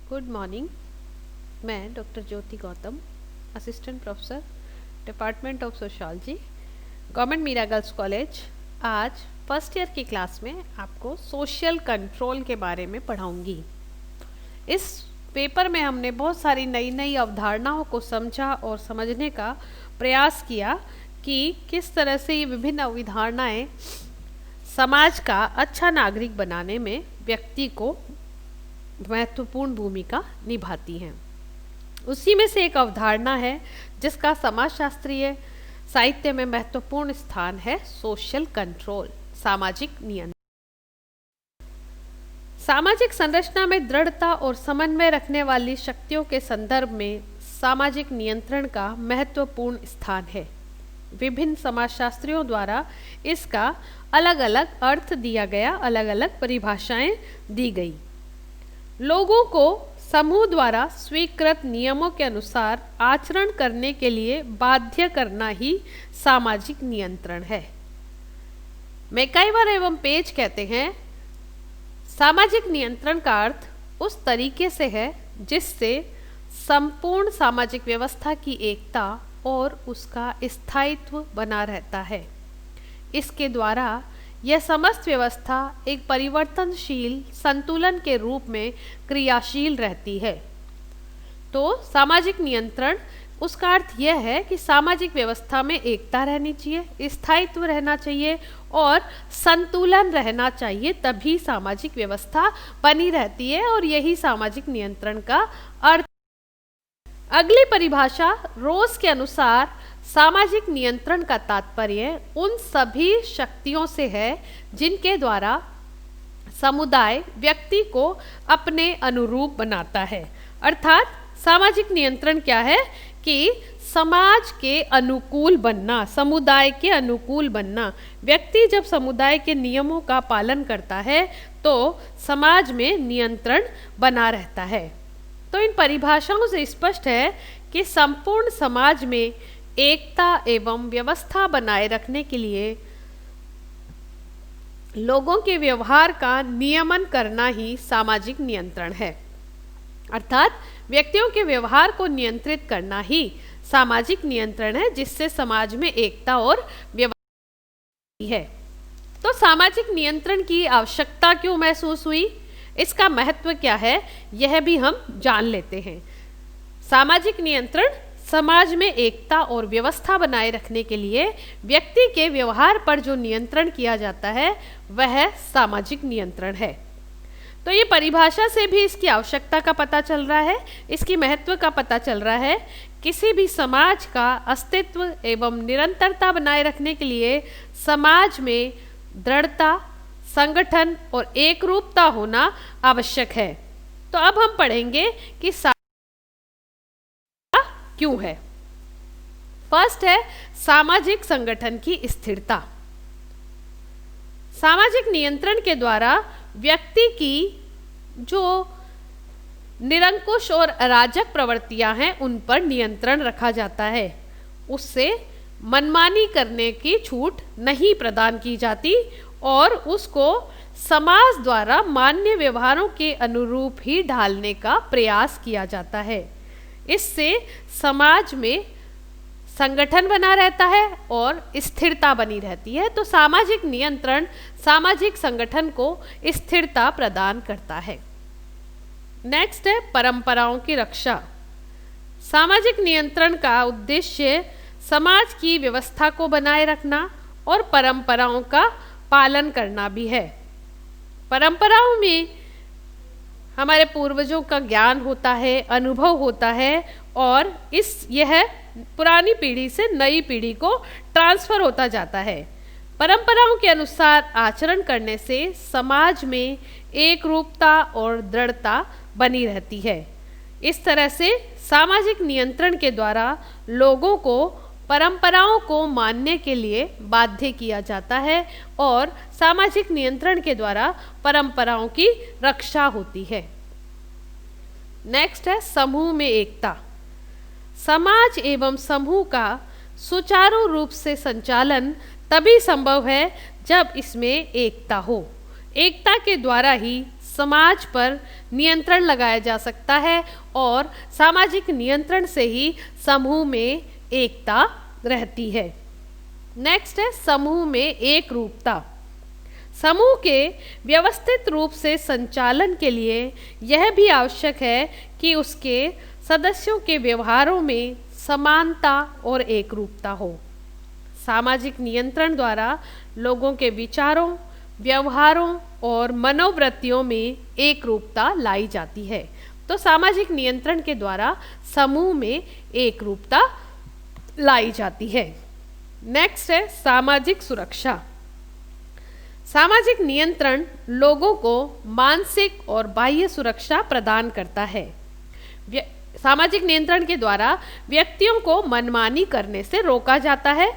Good morning. मैं doctor Jyoti Gautam, assistant professor, department of sociology, government Meera girls college, आज first year की class में आपको सोशल कंट्रोल के बारे में पढ़ाऊंगी। इस पेपर में हमने बहुत सारी नई नई अवधारणाओं को समझा और समझने का प्रयास किया कि किस तरह से ये विभिन्न अवधारणाएं समाज का अच्छा नागरिक बनाने में व्यक्ति को महत्वपूर्ण भूमिका निभाती हैं। उसी में से एक अवधारणा है जिसका समाजशास्त्रीय साहित्य में महत्वपूर्ण स्थान है, सोशल कंट्रोल, सामाजिक नियंत्रण। सामाजिक संरचना में दृढ़ता और समन्वय रखने वाली शक्तियों के संदर्भ में सामाजिक नियंत्रण का महत्वपूर्ण स्थान है। विभिन्न समाजशास्त्रियों द्वारा इसका अलग अलग अर्थ दिया गया, अलग अलग परिभाषाएं दी गई। लोगों को समूह द्वारा स्वीकृत नियमों के अनुसार आचरण करने के लिए बाध्य करना ही सामाजिक नियंत्रण है। मैकाइवर एवं पेज कहते हैं, सामाजिक नियंत्रण का अर्थ उस तरीके से है जिससे संपूर्ण सामाजिक व्यवस्था की एकता और उसका स्थायित्व बना रहता है। इसके द्वारा यह समस्त व्यवस्था एक परिवर्तनशील संतुलन के रूप में क्रियाशील रहती है। तो सामाजिक नियंत्रण, उसका अर्थ यह है कि सामाजिक व्यवस्था में एकता रहनी चाहिए, स्थायित्व रहना चाहिए और संतुलन रहना चाहिए, तभी सामाजिक व्यवस्था बनी रहती है और यही सामाजिक नियंत्रण का अर्थ। अगली परिभाषा रोज के अनुसार सामाजिक नियंत्रण का तात्पर्य उन सभी शक्तियों से है जिनके द्वारा समुदाय व्यक्ति को अपने अनुरूप बनाता है। अर्थात सामाजिक नियंत्रण क्या है कि समाज के अनुकूल बनना, समुदाय के अनुकूल बनना। व्यक्ति जब समुदाय के नियमों का पालन करता है तो समाज में नियंत्रण बना रहता है। तो इन परिभाषाओं से स्पष्ट है कि संपूर्ण समाज में एकता एवं व्यवस्था बनाए रखने के लिए लोगों के व्यवहार का नियमन करना ही सामाजिक नियंत्रण है। अर्थात व्यक्तियों के व्यवहार को नियंत्रित करना ही सामाजिक नियंत्रण है, जिससे समाज में एकता और व्यवस्था है। तो सामाजिक नियंत्रण की आवश्यकता क्यों महसूस हुई, इसका महत्व क्या है, यह भी हम जान लेते हैं। सामाजिक नियंत्रण समाज में एकता और व्यवस्था बनाए रखने के लिए व्यक्ति के व्यवहार पर जो नियंत्रण किया जाता है वह सामाजिक नियंत्रण है। तो ये परिभाषा से भी इसकी आवश्यकता का पता चल रहा है, इसकी महत्व का पता चल रहा है। किसी भी समाज का अस्तित्व एवं निरंतरता बनाए रखने के लिए समाज में दृढ़ता, संगठन और एकरूपता होना आवश्यक है। तो अब हम पढ़ेंगे कि क्यों है। फर्स्ट है सामाजिक संगठन की स्थिरता। सामाजिक नियंत्रण के द्वारा व्यक्ति की जो निरंकुश और अराजक प्रवृत्तियां हैं उन पर नियंत्रण रखा जाता है। उससे मनमानी करने की छूट नहीं प्रदान की जाती और उसको समाज द्वारा मान्य व्यवहारों के अनुरूप ही ढालने का प्रयास किया जाता है। इससे समाज में संगठन बना रहता है और स्थिरता बनी रहती है। तो सामाजिक नियंत्रण सामाजिक संगठन को स्थिरता प्रदान करता है। नेक्स्ट है परंपराओं की रक्षा। सामाजिक नियंत्रण का उद्देश्य समाज की व्यवस्था को बनाए रखना और परंपराओं का पालन करना भी है। परंपराओं में हमारे पूर्वजों का ज्ञान होता है, अनुभव होता है और यह पुरानी पीढ़ी से नई पीढ़ी को ट्रांसफर होता जाता है। परंपराओं के अनुसार आचरण करने से समाज में एकरूपता और दृढ़ता बनी रहती है। इस तरह से सामाजिक नियंत्रण के द्वारा लोगों को परंपराओं को मानने के लिए बाध्य किया जाता है और सामाजिक नियंत्रण के द्वारा परंपराओं की रक्षा होती है। नेक्स्ट है समूह में एकता। समाज एवं समूह का सुचारू रूप से संचालन तभी संभव है जब इसमें एकता हो। एकता के द्वारा ही समाज पर नियंत्रण लगाया जा सकता है और सामाजिक नियंत्रण से ही समूह में एकता रहती है। नेक्स्ट है समूह में एक रूपता। समूह के व्यवस्थित रूप से संचालन के लिए यह भी आवश्यक है कि उसके सदस्यों के व्यवहारों में समानता और एकरूपता हो। सामाजिक नियंत्रण द्वारा लोगों के विचारों, व्यवहारों और मनोवृत्तियों में एकरूपता लाई जाती है। तो सामाजिक नियंत्रण के द्वारा समूह में एकरूपता लाई जाती है। नेक्स्ट है सामाजिक सुरक्षा। सामाजिक नियंत्रण लोगों को मानसिक और बाह्य सुरक्षा प्रदान करता है। सामाजिक नियंत्रण के द्वारा व्यक्तियों को मनमानी करने से रोका जाता है,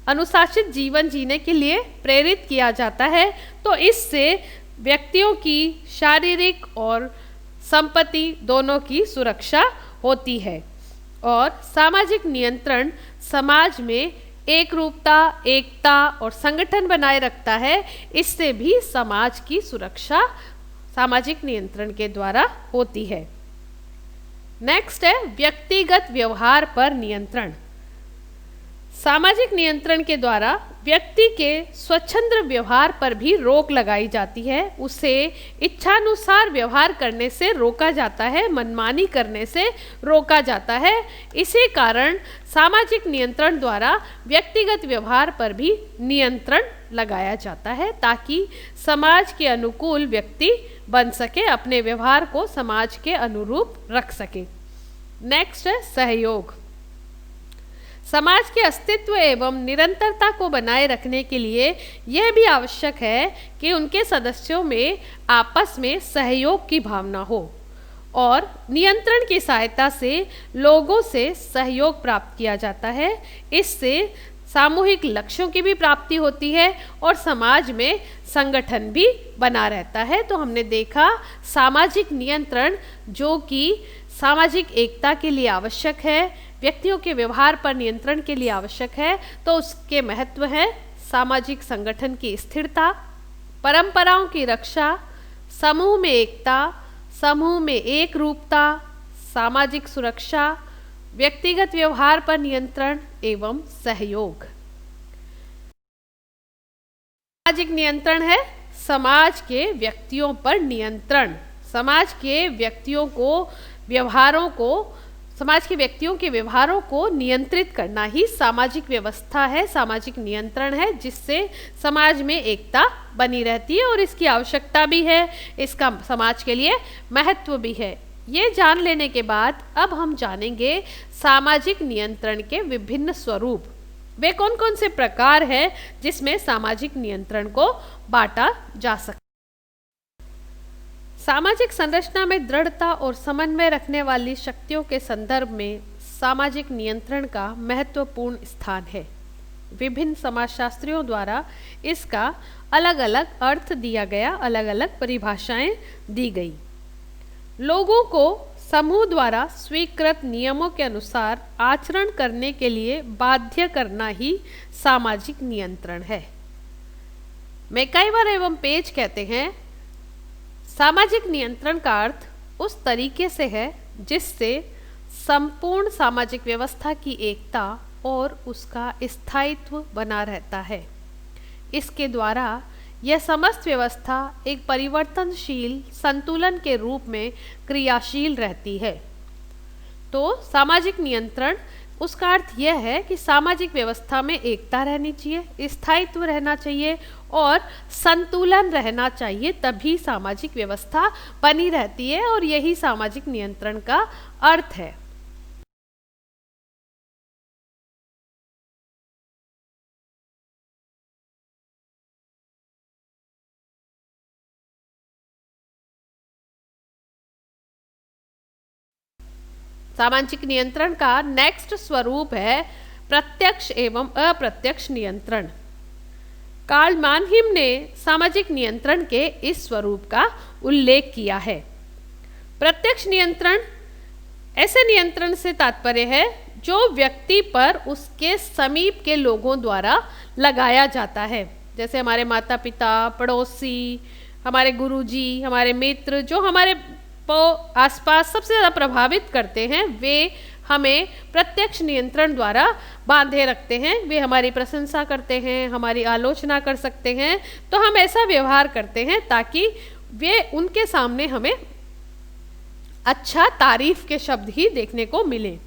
अनुशासित जीवन जीने के लिए प्रेरित किया जाता है। तो इससे व्यक्तियों की शारीरिक और संपत्ति दोनों की सुरक्षा होती है और सामाजिक नियंत्रण समाज में एकरूपता, एकता और संगठन बनाए रखता है। इससे भी समाज की सुरक्षा सामाजिक नियंत्रण के द्वारा होती है। नेक्स्ट है व्यक्तिगत व्यवहार पर नियंत्रण। सामाजिक नियंत्रण के द्वारा व्यक्ति के स्वच्छंद व्यवहार पर भी रोक लगाई जाती है। उसे इच्छानुसार व्यवहार करने से रोका जाता है, मनमानी करने से रोका जाता है। इसी कारण सामाजिक नियंत्रण द्वारा व्यक्तिगत व्यवहार पर भी नियंत्रण लगाया जाता है ताकि समाज के अनुकूल व्यक्ति बन सके, अपने व्यवहार को समाज के अनुरूप रख सके। नेक्स्ट है सहयोग। समाज के अस्तित्व एवं निरंतरता को बनाए रखने के लिए यह भी आवश्यक है कि उनके सदस्यों में आपस में सहयोग की भावना हो और नियंत्रण की सहायता से लोगों से सहयोग प्राप्त किया जाता है। इससे सामूहिक लक्ष्यों की भी प्राप्ति होती है और समाज में संगठन भी बना रहता है। तो हमने देखा सामाजिक नियंत्रण जो कि सामाजिक एकता के लिए आवश्यक है, व्यक्तियों के व्यवहार पर नियंत्रण के लिए आवश्यक है। तो उसके महत्व है सामाजिक संगठन की स्थिरता, परंपराओं की रक्षा, समूह में एकता, समूह में एक रूपता, सामाजिक सुरक्षा, व्यक्तिगत व्यवहार पर नियंत्रण एवं सहयोग। सामाजिक नियंत्रण है समाज के व्यक्तियों पर नियंत्रण। समाज के व्यक्तियों को व्यवहारों को समाज के व्यक्तियों के व्यवहारों को नियंत्रित करना ही सामाजिक व्यवस्था है, सामाजिक नियंत्रण है, जिससे समाज में एकता बनी रहती है और इसकी आवश्यकता भी है, इसका समाज के लिए महत्व भी है। ये जान लेने के बाद अब हम जानेंगे सामाजिक नियंत्रण के विभिन्न स्वरूप। वे कौन कौन से प्रकार हैं जिसमें सामाजिक नियंत्रण को बांटा जा सकता है। सामाजिक संरचना में दृढ़ता और समन्वय रखने वाली शक्तियों के संदर्भ में सामाजिक नियंत्रण का महत्वपूर्ण स्थान है। विभिन्न समाजशास्त्रियों द्वारा इसका अलग अलग अर्थ दिया गया, अलग अलग परिभाषाएं दी गई। लोगों को समूह द्वारा स्वीकृत नियमों के अनुसार आचरण करने के लिए बाध्य करना ही सामाजिक नियंत्रण है। मैकाइवर एवं पेज कहते हैं, सामाजिक नियंत्रण का अर्थ उस तरीके से है जिससे संपूर्ण सामाजिक व्यवस्था की एकता और उसका स्थायित्व बना रहता है। इसके द्वारा यह समस्त व्यवस्था एक परिवर्तनशील संतुलन के रूप में क्रियाशील रहती है। तो सामाजिक नियंत्रण, उसका अर्थ यह है कि सामाजिक व्यवस्था में एकता रहनी चाहिए, स्थायित्व रहना चाहिए और संतुलन रहना चाहिए, तभी सामाजिक व्यवस्था बनी रहती है और यही सामाजिक नियंत्रण का अर्थ है। सामाजिक नियंत्रण का नेक्स्ट स्वरूप है प्रत्यक्ष एवं अप्रत्यक्ष नियंत्रण। कार्ल मानहिम ने सामाजिक नियंत्रण के इस स्वरूप का उल्लेख किया है। प्रत्यक्ष नियंत्रण ऐसे नियंत्रण से तात्पर्य है जो व्यक्ति पर उसके समीप के लोगों द्वारा लगाया जाता है, जैसे हमारे माता पिता, पड़ोसी, हमारे गुरुजी, हमारे मित्र जो हमारे आसपास सबसे ज़्यादा प्रभावित करते हैं, वे हमें प्रत्यक्ष नियंत्रण द्वारा बांधे रखते हैं। वे हमारी प्रशंसा करते हैं, हमारी आलोचना कर सकते हैं, तो हम ऐसा व्यवहार करते हैं ताकि वे उनके सामने हमें अच्छा तारीफ के शब्द ही देखने को मिले।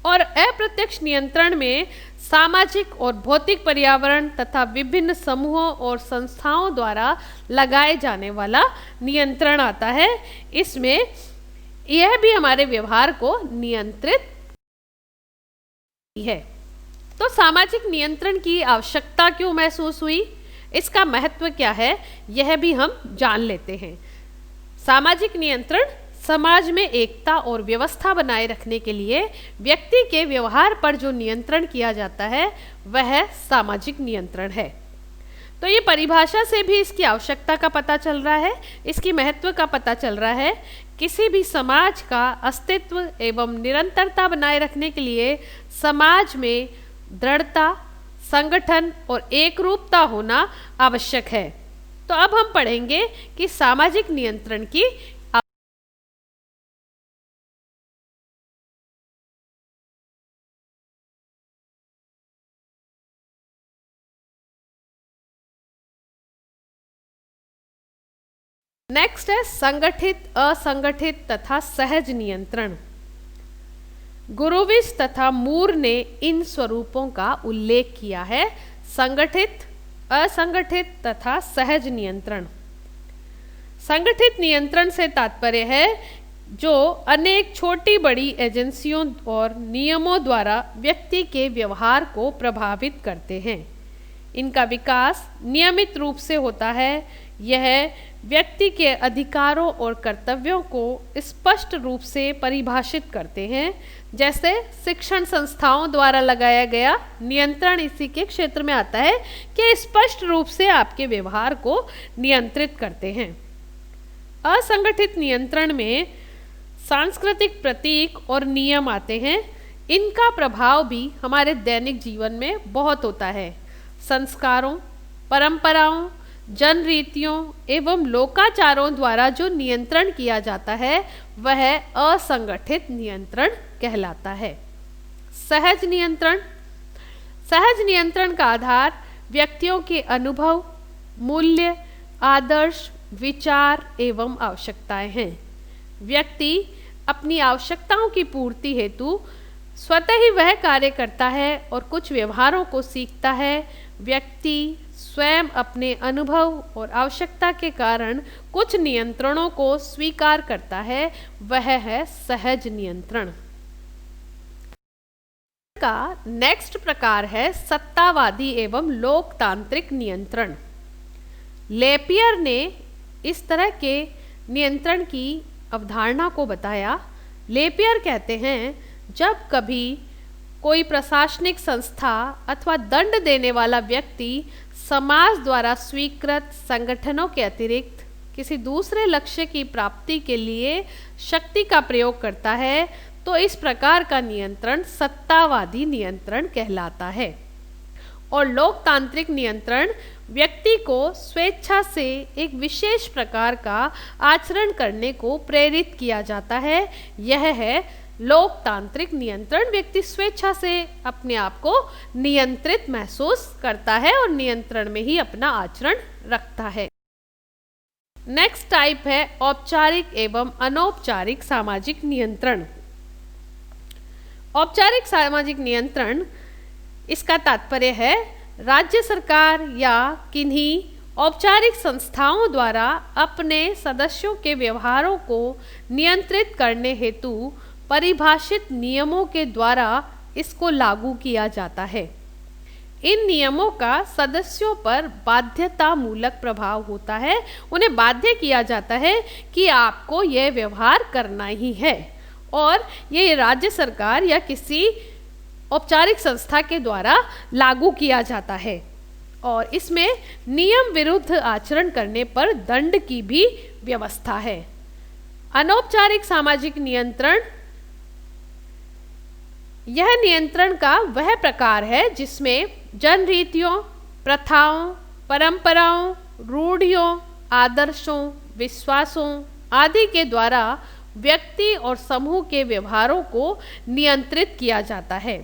और अप्रत्यक्ष नियंत्रण में सामाजिक और भौतिक पर्यावरण तथा विभिन्न समूहों और संस्थाओं द्वारा लगाए जाने वाला नियंत्रण आता है। इसमें यह भी हमारे व्यवहार को नियंत्रित है। तो सामाजिक नियंत्रण की आवश्यकता क्यों महसूस हुई, इसका महत्व क्या है, यह भी हम जान लेते हैं। सामाजिक नियंत्रण समाज में एकता और व्यवस्था बनाए रखने के लिए व्यक्ति के व्यवहार पर जो नियंत्रण किया जाता है वह सामाजिक नियंत्रण है। तो ये परिभाषा से भी इसकी आवश्यकता का पता चल रहा है, इसकी महत्व का पता चल रहा है। किसी भी समाज का अस्तित्व एवं निरंतरता बनाए रखने के लिए समाज में दृढ़ता, संगठन और एकरूपता होना आवश्यक है। तो अब हम पढ़ेंगे कि सामाजिक नियंत्रण की नेक्स्ट है संगठित, असंगठित तथा सहज नियंत्रण। गुरुविश तथा मूर ने इन स्वरूपों का उल्लेख किया है, संगठित, असंगठित तथा सहज नियंत्रण। संगठित नियंत्रण से तात्पर्य है जो अनेक छोटी बड़ी एजेंसियों और नियमों द्वारा व्यक्ति के व्यवहार को प्रभावित करते हैं। इनका विकास नियमित रूप से होता है। यह व्यक्ति के अधिकारों और कर्तव्यों को स्पष्ट रूप से परिभाषित करते हैं। जैसे शिक्षण संस्थाओं द्वारा लगाया गया नियंत्रण इसी के क्षेत्र में आता है कि स्पष्ट रूप से आपके व्यवहार को नियंत्रित करते हैं। असंगठित नियंत्रण में सांस्कृतिक प्रतीक और नियम आते हैं। इनका प्रभाव भी हमारे दैनिक जीवन में बहुत होता है। संस्कारों, परंपराओं, जन रीतियों एवं लोकाचारों द्वारा जो नियंत्रण किया जाता है वह असंगठित नियंत्रण कहलाता है। सहज नियंत्रण, सहज नियंत्रण का आधार व्यक्तियों के अनुभव, मूल्य, आदर्श, विचार एवं आवश्यकताएं हैं। व्यक्ति अपनी आवश्यकताओं की पूर्ति हेतु स्वतः ही वह कार्य करता है और कुछ व्यवहारों को सीखता है। व्यक्ति स्वयं अपने अनुभव और आवश्यकता के कारण कुछ नियंत्रणों को स्वीकार करता है, वह है सहज नियंत्रण। का नेक्स्ट प्रकार है सत्तावादी एवं लोकतांत्रिक नियंत्रण। लेपियर ने इस तरह के नियंत्रण की अवधारणा को बताया। लेपियर कहते हैं जब कभी कोई प्रशासनिक संस्था अथवा दंड देने वाला व्यक्ति समाज द्वारा स्वीकृत संगठनों के अतिरिक्त किसी दूसरे लक्ष्य की प्राप्ति के लिए शक्ति का प्रयोग करता है, तो इस प्रकार का नियंत्रण सत्तावादी नियंत्रण कहलाता है। और लोकतांत्रिक नियंत्रण व्यक्ति को स्वेच्छा से एक विशेष प्रकार का आचरण करने को प्रेरित किया जाता है। यह है लोकतांत्रिक नियंत्रण। व्यक्ति स्वेच्छा से अपने आप को नियंत्रित महसूस करता है और नियंत्रण में ही अपना आचरण रखता है। नेक्स्ट टाइप है औपचारिक एवं अनौपचारिक सामाजिक नियंत्रण। औपचारिक सामाजिक नियंत्रण, इसका तात्पर्य है राज्य सरकार या किन्हीं औपचारिक संस्थाओं द्वारा अपने सदस्यों के व्यवहारों को नियंत्रित करने हेतु परिभाषित नियमों के द्वारा इसको लागू किया जाता है। इन नियमों का सदस्यों पर बाध्यतामूलक प्रभाव होता है। उन्हें बाध्य किया जाता है कि आपको यह व्यवहार करना ही है, और ये राज्य सरकार या किसी औपचारिक संस्था के द्वारा लागू किया जाता है। और इसमें नियम विरुद्ध आचरण करने पर दंड की भी व्यवस्था है। अनौपचारिक सामाजिक नियंत्रण, यह नियंत्रण का वह प्रकार है जिसमें जन रीतियों, प्रथाओं, परंपराओं, रूढ़ियों, आदर्शों, विश्वासों आदि के द्वारा व्यक्ति और समूह के व्यवहारों को नियंत्रित किया जाता है।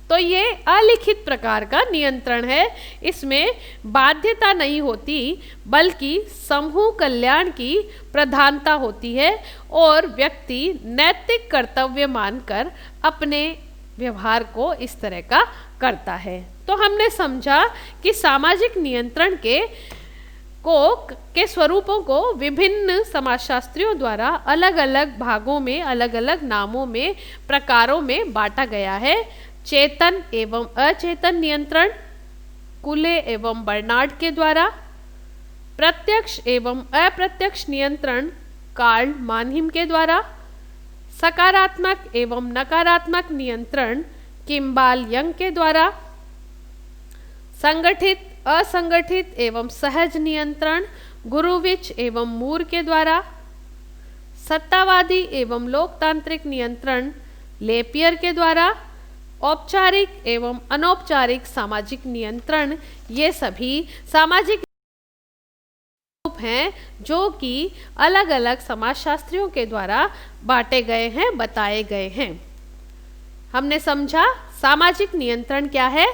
तो ये अलिखित प्रकार का नियंत्रण है। इसमें बाध्यता नहीं होती, बल्कि समूह कल्याण की प्रधानता होती है और व्यक्ति नैतिक कर्तव्य मानकर अपने व्यवहार को इस तरह का करता है। तो हमने समझा कि सामाजिक नियंत्रण के स्वरूपों को विभिन्न समाजशास्त्रियों द्वारा अलग अलग भागों में, अलग अलग नामों में, प्रकारों में बांटा गया है। चेतन एवं अचेतन नियंत्रण कुले एवं बर्नार्ड के द्वारा, प्रत्यक्ष एवं अप्रत्यक्ष नियंत्रण कार्ल मानहिम के द्वारा, सकारात्मक एवं नकारात्मक नियंत्रण किम्बाल यंग के द्वारा, संगठित असंगठित एवं सहज नियंत्रण गुरुविच एवं मूर के द्वारा, सत्तावादी एवं लोकतांत्रिक नियंत्रण लेपियर के द्वारा, औपचारिक एवं अनौपचारिक सामाजिक नियंत्रण, ये सभी सामाजिक रूप हैं जो कि अलग अलग समाजशास्त्रियों के द्वारा बांटे गए हैं, बताए गए हैं। हमने समझा सामाजिक नियंत्रण क्या है।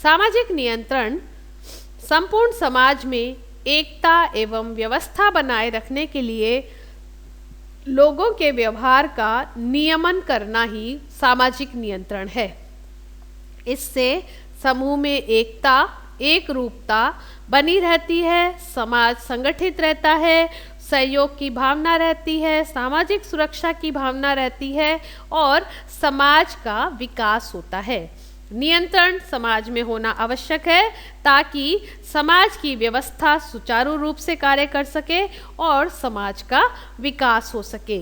सामाजिक नियंत्रण संपूर्ण समाज में एकता एवं व्यवस्था बनाए रखने के लिए लोगों के व्यवहार का नियमन करना ही सामाजिक नियंत्रण है। इससे समूह में एकता, एक रूपता बनी रहती है, समाज संगठित रहता है, सहयोग की भावना रहती है, सामाजिक सुरक्षा की भावना रहती है और समाज का विकास होता है। नियंत्रण समाज में होना आवश्यक है ताकि समाज की व्यवस्था सुचारू रूप से कार्य कर सके और समाज का विकास हो सके।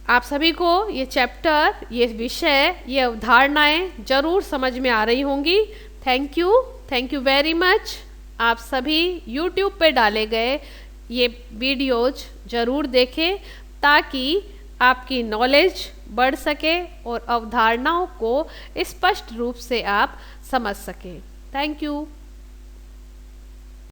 आप सभी को ये चैप्टर, ये विषय, ये अवधारणाएं जरूर समझ में आ रही होंगी। Thank you very much. आप सभी YouTube पे डाले गए ये वीडियोज जरूर देखें ताकि आपकी नॉलेज बढ़ सके और अवधारणाओं को स्पष्ट रूप से आप समझ सकें। Thank you.